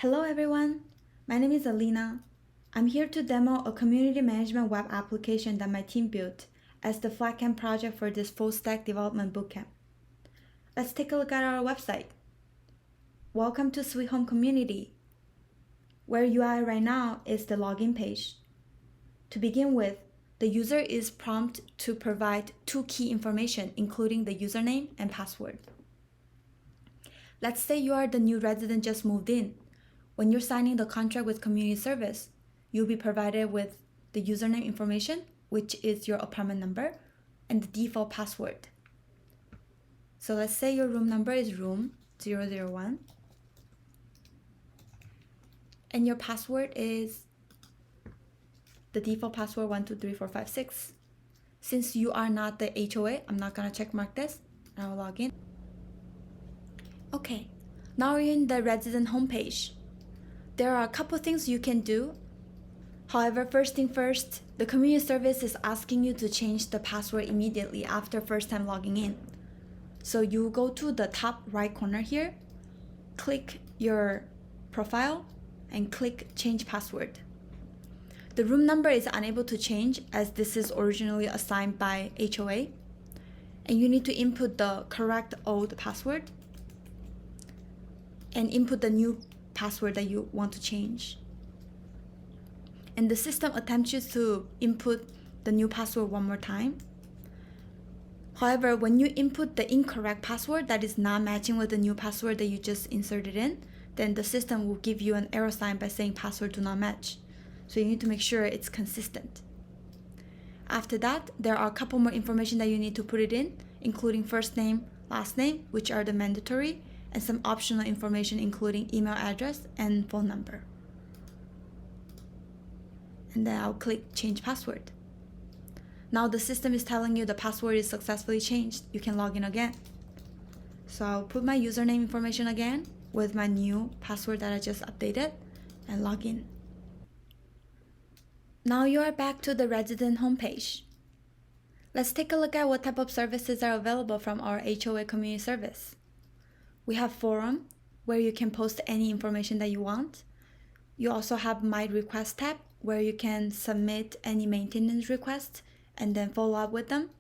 Hello everyone, my name is Alina. I'm here to demo a community management web application that my team built as the flatcamp project for this full stack development bootcamp. Let's take a look at our website. Welcome to Sweet Home Community. Where you are right now is the login page. To begin with, the user is prompted to provide two key information, including the username and password. Let's say you are the new resident just moved in. When you're signing the contract with community service, you'll be provided with the username information, which is your apartment number, and the default password. So let's say your room number is room 001, and your password is the default password 123456. Since you are not the HOA, I'm not gonna check mark this. I'll log in. Okay, now you're in the resident homepage. There are a couple things you can do. However, first thing first, the community service is asking you to change the password immediately after first time logging in. So you go to the top right corner here, click your profile, and click change password. The room number is unable to change as this is originally assigned by HOA, and you need to input the correct old password and input the new password that you want to change. And the system attempts you to input the new password one more time. However, when you input the incorrect password that is not matching with the new password that you just inserted in, then the system will give you an error sign by saying password do not match. So you need to make sure it's consistent. After that, there are a couple more information that you need to put it in, including first name, last name, which are the mandatory, and some optional information including email address and phone number. And then I'll click change password. Now the system is telling you the password is successfully changed. You can log in again. So I'll put my username information again with my new password that I just updated and log in. Now you are back to the resident homepage. Let's take a look at what type of services are available from our HOA community service. We have forum, where you can post any information that you want. You also have my request tab, where you can submit any maintenance requests and then follow up with them,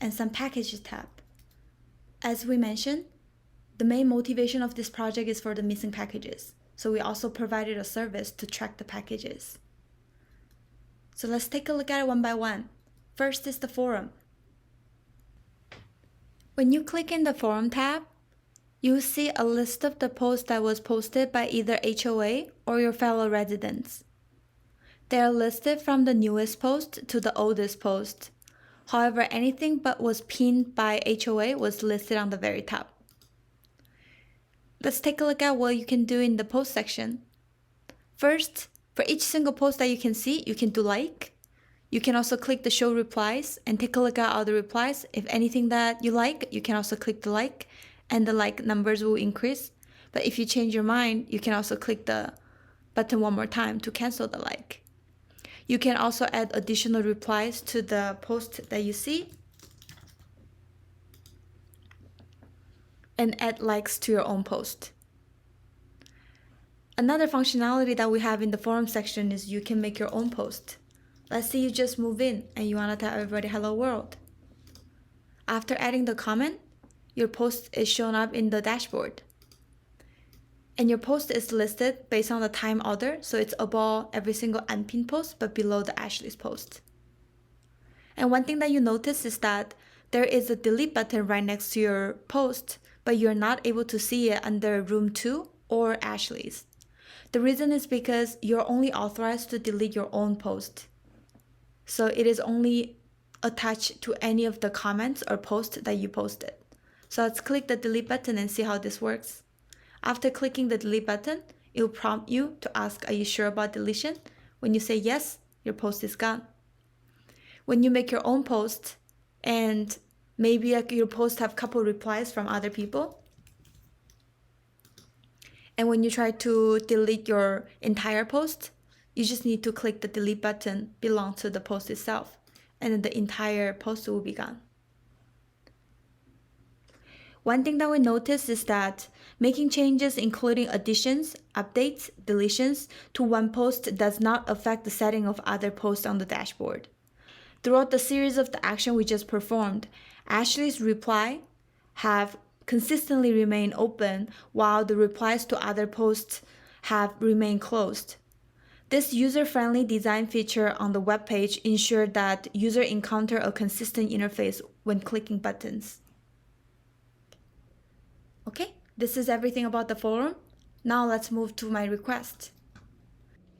and some packages tab. As we mentioned, the main motivation of this project is for the missing packages. So we also provided a service to track the packages. So let's take a look at it one by one. First is the forum. When you click in the forum tab, you see a list of the posts that was posted by either HOA or your fellow residents. They are listed from the newest post to the oldest post. However, anything but was pinned by HOA was listed on the very top. Let's take a look at what you can do in the post section. First, for each single post that you can see, you can do like. You can also click the show replies and take a look at all the replies. If anything that you like, you can also click the like, and the like numbers will increase. But if you change your mind, you can also click the button one more time to cancel the like. You can also add additional replies to the post that you see and add likes to your own post. Another functionality that we have in the forum section is you can make your own post. Let's say you just move in and you want to tell everybody hello world. After adding the comment, your post is shown up in the dashboard. And your post is listed based on the time order, so it's above every single unpinned post but below the Ashley's post. And one thing that you notice is that there is a delete button right next to your post, but you're not able to see it under room 2 or Ashley's. The reason is because you're only authorized to delete your own post. So it is only attached to any of the comments or posts that you posted. So let's click the delete button and see how this works. After clicking the delete button, it will prompt you to ask, are you sure about deletion? When you say yes, your post is gone. When you make your own post and maybe your post have a couple replies from other people, and when you try to delete your entire post, you just need to click the delete button belong to the post itself, and then the entire post will be gone. One thing that we noticed is that making changes including additions, updates, deletions to one post does not affect the setting of other posts on the dashboard. Throughout the series of the action we just performed, Ashley's reply have consistently remained open while the replies to other posts have remained closed. This user-friendly design feature on the web page ensured that users encounter a consistent interface when clicking buttons. Okay, this is everything about the forum. Now let's move to My Request.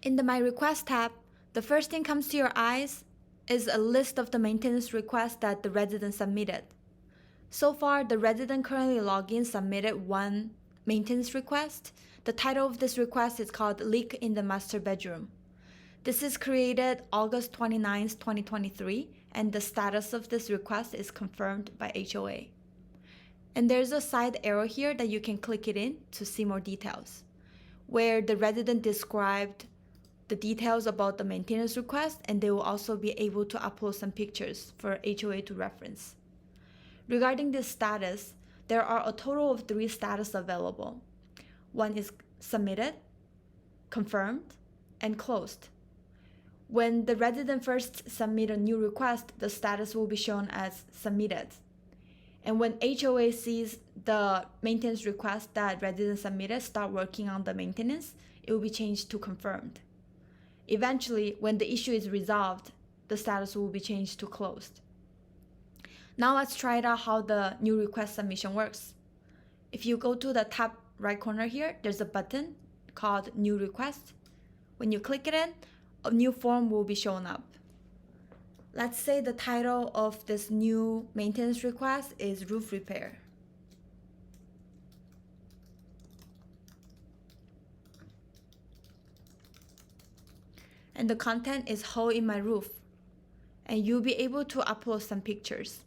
In the My Request tab, the first thing comes to your eyes is a list of the maintenance requests that the resident submitted. So far, the resident currently login submitted one maintenance request. The title of this request is called Leak in the Master Bedroom. This is created August 29th, 2023, and the status of this request is confirmed by HOA. And there's a side arrow here that you can click it in to see more details, where the resident described the details about the maintenance request, and they will also be able to upload some pictures for HOA to reference. Regarding this status, there are a total of 3 status available. One is submitted, confirmed, and closed. When the resident first submit a new request, the status will be shown as submitted. And when HOA sees the maintenance request that resident submitted start working on the maintenance, it will be changed to confirmed. Eventually, when the issue is resolved, the status will be changed to closed. Now let's try it out how the new request submission works. If you go to the top right corner here, there's a button called New Request. When you click it in, a new form will be shown up. Let's say the title of this new maintenance request is Roof Repair. And the content is Hole in My Roof. And you'll be able to upload some pictures.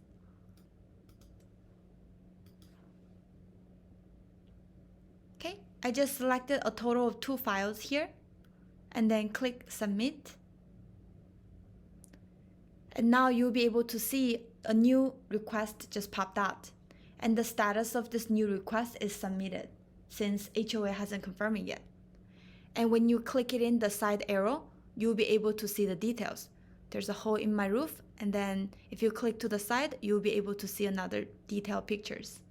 Okay, I just selected a total of 2 files here, and then click Submit. And now you'll be able to see a new request just popped out. And the status of this new request is submitted, since HOA hasn't confirmed it yet. And when you click it in the side arrow, you'll be able to see the details. There's a hole in my roof, and then if you click to the side, you'll be able to see another detailed pictures.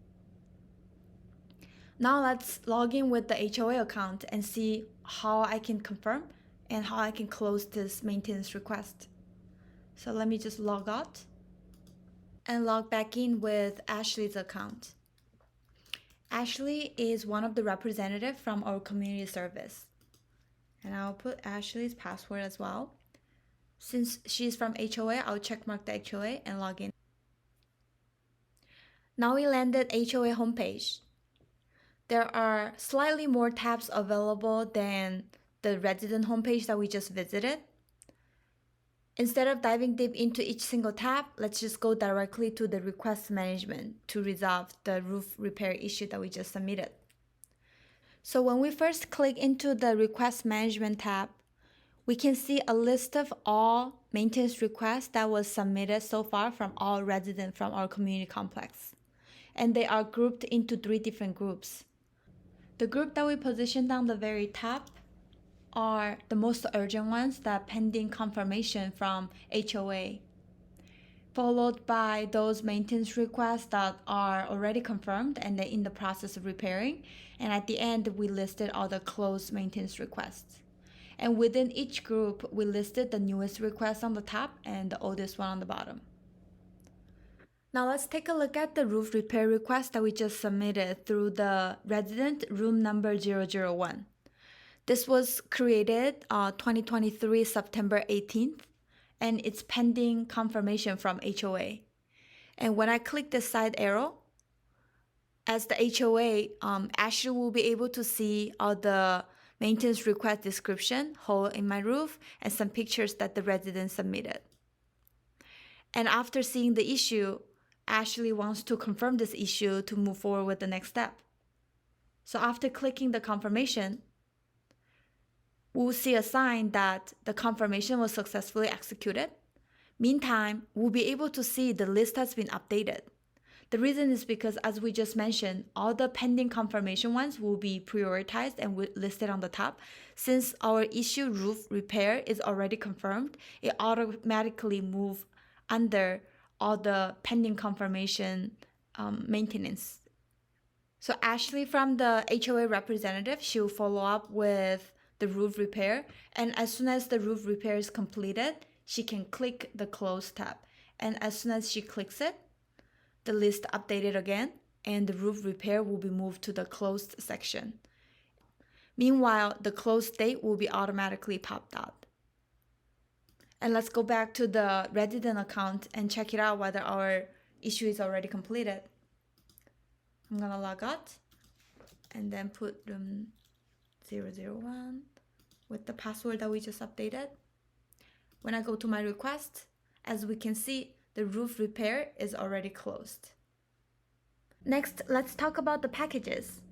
Now let's log in with the HOA account and see how I can confirm and how I can close this maintenance request. So let me just log out and log back in with Ashley's account. Ashley is one of the representatives from our community service. And I'll put Ashley's password as well. Since she's from HOA, I'll checkmark the HOA and log in. Now we landed HOA homepage. There are slightly more tabs available than the resident homepage that we just visited. Instead of diving deep into each single tab, let's just go directly to the request management to resolve the roof repair issue that we just submitted. So when we first click into the request management tab, we can see a list of all maintenance requests that was submitted so far from all residents from our community complex. And they are grouped into 3 different groups. The group that we positioned on the very top are the most urgent ones that pending confirmation from HOA, followed by those maintenance requests that are already confirmed and they're in the process of repairing. And at the end, we listed all the closed maintenance requests. And within each group, we listed the newest request on the top and the oldest one on the bottom. Now let's take a look at the roof repair request that we just submitted through the resident room number 001. This was created 2023 September 18th, and it's pending confirmation from HOA. And when I click the side arrow, as the HOA, Ashley will be able to see all the maintenance request description, hole in my roof, and some pictures that the resident submitted. And after seeing the issue, Ashley wants to confirm this issue to move forward with the next step. So after clicking the confirmation, we'll see a sign that the confirmation was successfully executed. Meantime, we'll be able to see the list has been updated. The reason is because, as we just mentioned, all the pending confirmation ones will be prioritized and listed on the top. Since our issue roof repair is already confirmed, it automatically moves under all the pending confirmation maintenance. So Ashley from the HOA representative, she'll follow up with the roof repair. And as soon as the roof repair is completed, she can click the close tab. And as soon as she clicks it, the list updated again, and the roof repair will be moved to the closed section. Meanwhile, the closed date will be automatically popped out. And let's go back to the resident account and check it out whether our issue is already completed. I'm gonna log out and then put room 001 with the password that we just updated. When I go to my request, as we can see, the roof repair is already closed. Next, let's talk about the packages.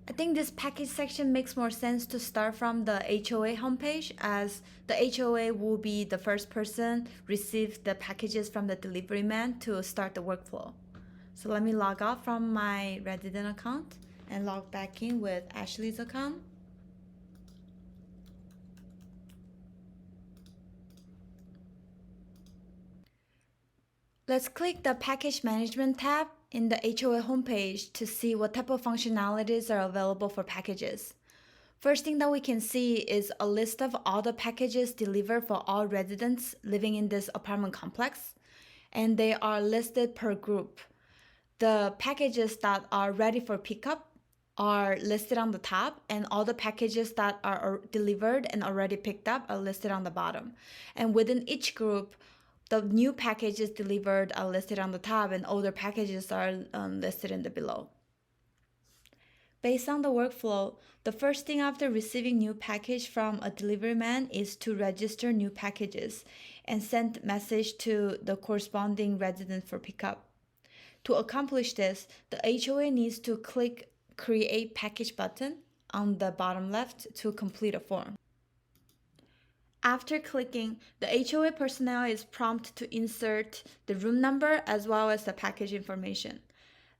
I think this package section makes more sense to start from the HOA homepage, as the HOA will be the first person receive the packages from the delivery man to start the workflow. So let me log out from my resident account and log back in with Ashley's account. Let's click the Package Management tab in the HOA homepage to see what type of functionalities are available for packages. First thing that we can see is a list of all the packages delivered for all residents living in this apartment complex, and they are listed per group. The packages that are ready for pickup are listed on the top, and all the packages that are delivered and already picked up are listed on the bottom. And within each group, the new packages delivered are listed on the top, and older packages are listed in the below. Based on the workflow, the first thing after receiving new package from a delivery man is to register new packages and send message to the corresponding resident for pickup. To accomplish this, the HOA needs to click Create Package button on the bottom left to complete a form. After clicking, the HOA personnel is prompted to insert the room number as well as the package information.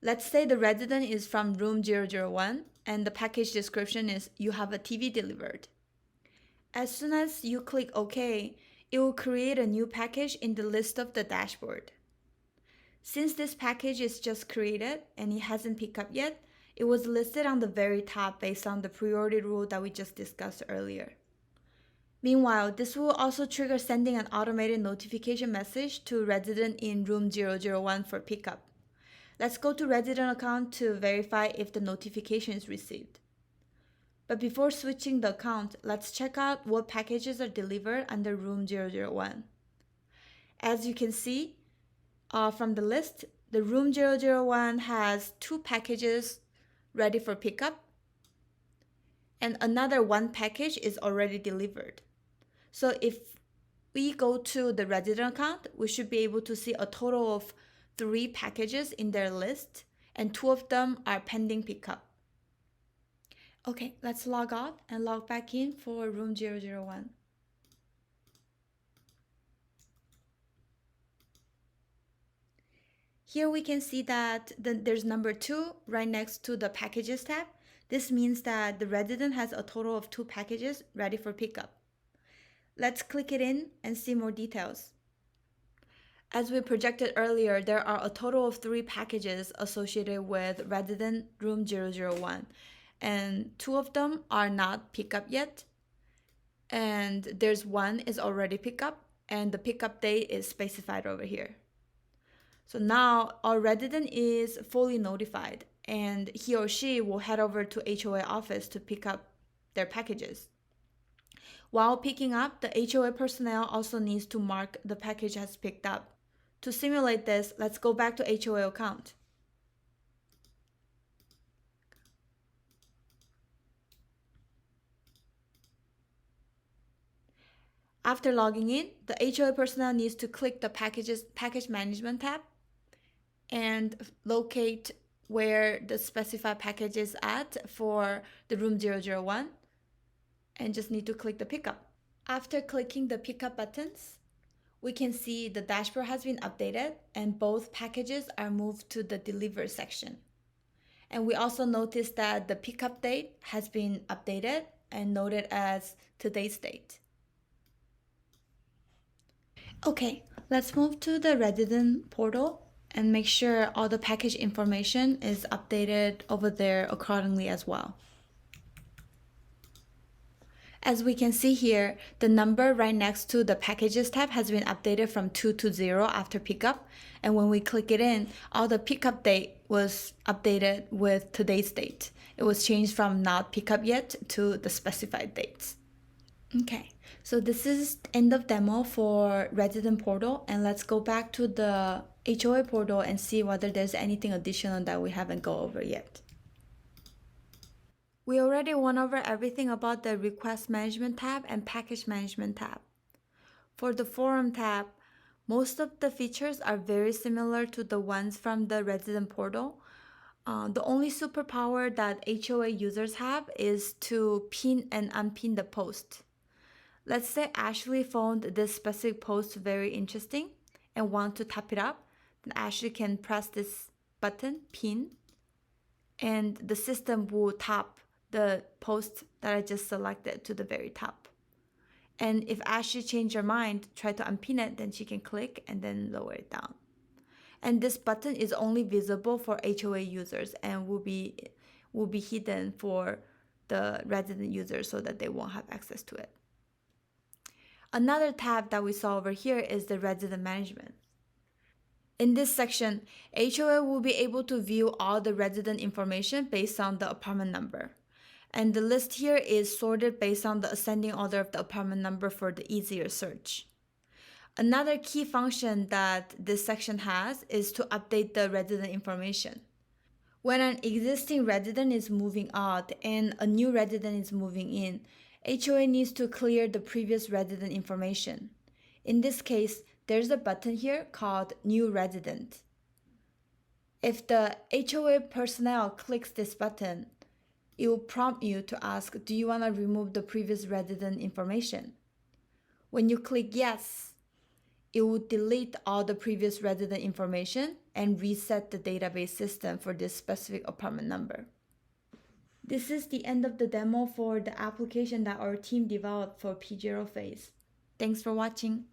Let's say the resident is from room 001 and the package description is you have a TV delivered. As soon as you click OK, it will create a new package in the list of the dashboard. Since this package is just created and it hasn't picked up yet, it was listed on the very top based on the priority rule that we just discussed earlier. Meanwhile, this will also trigger sending an automated notification message to resident in room 001 for pickup. Let's go to resident account to verify if the notification is received. But before switching the account, let's check out what packages are delivered under room 001. As you can see from the list, the room 001 has 2 packages ready for pickup, and another 1 package is already delivered. So if we go to the resident account, we should be able to see a total of 3 packages in their list, and 2 of them are pending pickup. Okay, let's log out and log back in for room 001. Here we can see that there's number 2 right next to the packages tab. This means that the resident has a total of 2 packages ready for pickup. Let's click it in and see more details. As we projected earlier, there are a total of 3 packages associated with resident room 001, and 2 of them are not picked up yet, and there's 1 is already picked up, and the pickup date is specified over here. So now our resident is fully notified, and he or she will head over to HOA office to pick up their packages. While picking up, the HOA personnel also needs to mark the package as picked up. To simulate this, let's go back to HOA account. After logging in, the HOA personnel needs to click the Package Management tab and locate where the specified package is at for the room 001, and just need to click the pickup. After clicking the pickup buttons, we can see the dashboard has been updated and both packages are moved to the deliver section. And we also noticed that the pickup date has been updated and noted as today's date. Okay, let's move to the resident portal and make sure all the package information is updated over there accordingly as well. As we can see here, the number right next to the packages tab has been updated from 2 to 0 after pickup. And when we click it in, all the pickup date was updated with today's date. It was changed from not pickup yet to the specified dates. Okay, so this is end of demo for resident portal, and let's go back to the HOA portal and see whether there's anything additional that we haven't go over yet. We already went over everything about the request management tab and package management tab. For the forum tab, most of the features are very similar to the ones from the resident portal. The only superpower that HOA users have is to pin and unpin the post. Let's say Ashley found this specific post very interesting and want to tap it up, then Ashley can press this button, pin, and the system will tap the post that I just selected to the very top. And if Ashley change her mind, try to unpin it, then she can click and then lower it down. And this button is only visible for HOA users and will be hidden for the resident users so that they won't have access to it. Another tab that we saw over here is the resident management. In this section, HOA will be able to view all the resident information based on the apartment number. And the list here is sorted based on the ascending order of the apartment number for the easier search. Another key function that this section has is to update the resident information. When an existing resident is moving out and a new resident is moving in, HOA needs to clear the previous resident information. In this case, there's a button here called New Resident. If the HOA personnel clicks this button, it will prompt you to ask, do you want to remove the previous resident information? When you click yes, it will delete all the previous resident information and reset the database system for this specific apartment number. This is the end of the demo for the application that our team developed for P0 phase. Thanks for watching.